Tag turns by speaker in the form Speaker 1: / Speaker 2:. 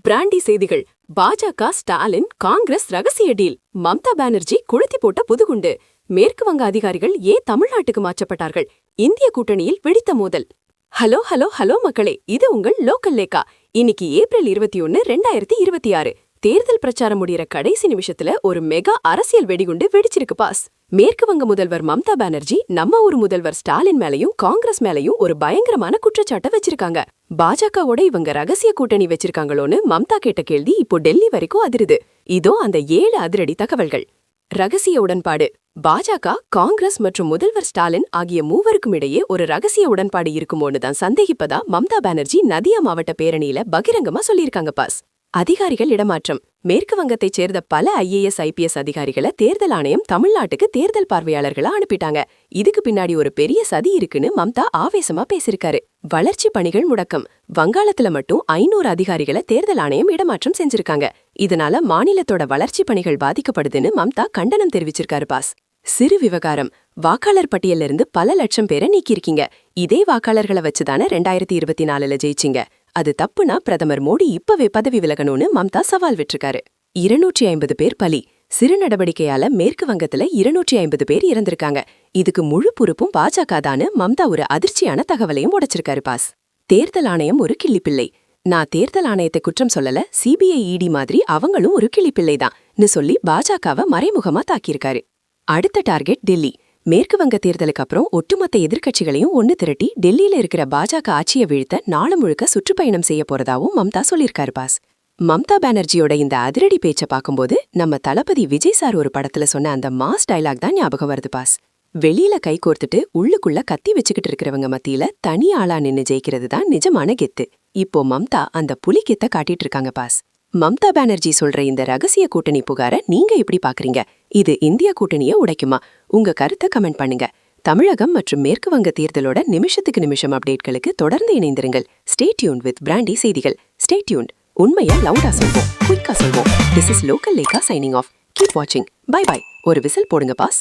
Speaker 1: Brandy செய்திகள். பாஜக ஸ்டாலின் காங்கிரஸ் ரகசிய டீல். மம்தா பானர்ஜி கொளுத்தி போட்ட புதுகுண்டு. மேற்கு வங்க அதிகாரிகள் ஏன் தமிழ்நாட்டுக்கு மாற்றப்பட்டார்கள்? இந்திய கூட்டணியில் வெடித்த மோதல். ஹலோ ஹலோ ஹலோ மக்களே, இது உங்கள் லோக்கல் லேக்கா. இன்னைக்கு ஏப்ரல் 21, 2026. தேர்தல் பிரச்சாரம் முடிகிற கடைசி நிமிஷத்துல ஒரு மெகா அரசியல் வெடிகுண்டு வெடிச்சிருக்கு பாஸ். மேற்கு வங்க முதல்வர் மம்தா பானர்ஜி நம்ம ஊர் முதல்வர் ஸ்டாலின் மேலையும் காங்கிரஸ் மேலையும் ஒரு பயங்கரமான குற்றச்சாட்டை வச்சிருக்காங்க. பாஜகவோட இவங்க ரகசிய கூட்டணி வச்சிருக்காங்களோன்னு மம்தா கேட்ட கேள்வி இப்போ டெல்லி வரைக்கும் அதிருது. இதோ அந்த 7 அதிரடி தகவல்கள். ரகசிய உடன்பாடு. பாஜக, காங்கிரஸ் மற்றும் முதல்வர் ஸ்டாலின் ஆகிய மூவருக்கும் இடையே ஒரு ரகசிய உடன்பாடு இருக்குமோன்னு தான் சந்தேகிப்பதா மம்தா பானர்ஜி நதியா மாவட்ட பேரணியில பகிரங்கமா சொல்லியிருக்காங்க பாஸ். அதிகாரிகள் இடமாற்றம். மேற்கு வங்கத்தைச் சேர்ந்த பல IAS IPS அதிகாரிகளை தேர்தல் ஆணையம் தமிழ்நாட்டுக்கு தேர்தல் பார்வையாளர்களா அனுப்பிட்டாங்க. இதுக்கு பின்னாடி ஒரு பெரிய சதி இருக்குன்னு மம்தா ஆவேசமா பேசிருக்காரு. வளர்ச்சி பணிகள் முடக்கம். வங்காளத்துல மட்டும் 500 அதிகாரிகளை தேர்தல் ஆணையம் இடமாற்றம் செஞ்சிருக்காங்க. இதனால மாநிலத்தோட வளர்ச்சி பணிகள் பாதிக்கப்படுதுன்னு மம்தா கண்டனம் தெரிவிச்சிருக்காரு பாஸ். சிறு விவகாரம். வாக்காளர் பட்டியல்ல இருந்து பல லட்சம் பேரை நீக்கியிருக்கீங்க. இதே வாக்காளர்களை வச்சுதானே 2024ல ஜெயிச்சிங்க. அது தப்புனா பிரதமர் மோடி இப்பவே பதவி விலகணும்னு மம்தா சவால் விட்டுருக்காரு. 250 பேர் பலி. சிறு நடவடிக்கையால மேற்கு வங்கத்துல 250 பேர் இறந்திருக்காங்க. இதுக்கு முழு பொறுப்பும் பாஜக தான்னு மம்தா ஒரு அதிர்ச்சியான தகவலையும் உடைச்சிருக்காரு பாஸ். தேர்தல் ஆணையம் ஒரு கிள்ளிப்பிள்ளை. நான் தேர்தல் ஆணையத்தை குற்றம் சொல்லல, CBI ED மாதிரி அவங்களும் ஒரு கிள்ளிப்பிள்ளைதான் சொல்லி பாஜகவை மறைமுகமா தாக்கியிருக்காரு. அடுத்த டார்கெட் டெல்லி. மேற்கு வங்க தேர்தலுக்கு அப்புறம் ஒட்டுமொத்த எதிர்க்கட்சிகளையும் ஒன்னு திரட்டி டெல்லியில இருக்கிற பாஜக ஆட்சியை வீழ்த்த நாளு முழுக்க சுற்றுப்பயணம் செய்ய போறதாவும் மம்தா சொல்லியிருக்காரு பாஸ். மம்தா பானர்ஜியோட இந்த அதிரடி பேச்சை பார்க்கும்போது நம்ம தளபதி விஜய் சார் ஒரு படத்துல சொன்ன அந்த மாஸ் டைலாக் தான் ஞாபகம் வருது பாஸ். வெளியில கை கோர்த்துட்டு உள்ளுக்குள்ள கத்தி வச்சுக்கிட்டு இருக்கிறவங்க மத்தியில தனி ஆளா நின்னு ஜெயிக்கிறது தான் நிஜமான கெத்து. இப்போ மம்தா அந்த புலி கெத்த காட்டிட்டு இருக்காங்க பாஸ். மம்தா பானர்ஜி சொல்ற இந்த ரகசிய கூட்டணி புகார நீங்க எப்படி பாக்குறீங்க? இது இந்தியா கூட்டணியை உடைக்குமா? உங்க கருத்தை கமெண்ட் பண்ணுங்க. தமிழகம் மற்றும் மேற்கு வங்க தேர்தலோட நிமிஷத்துக்கு நிமிஷம் அப்டேட்களுக்கு தொடர்ந்து இணைந்திருங்கள். ஸ்டே டியூன்ட் வித் பிராண்டி செய்திகள். Stay tuned. உண்மையை லவுடா சொல்வோம், குயிக்கா சொல்வோம். This is local Lekha signing off. Keep வாட்சிங். Bye bye. ஒரு விசில் போடுங்க பாஸ்.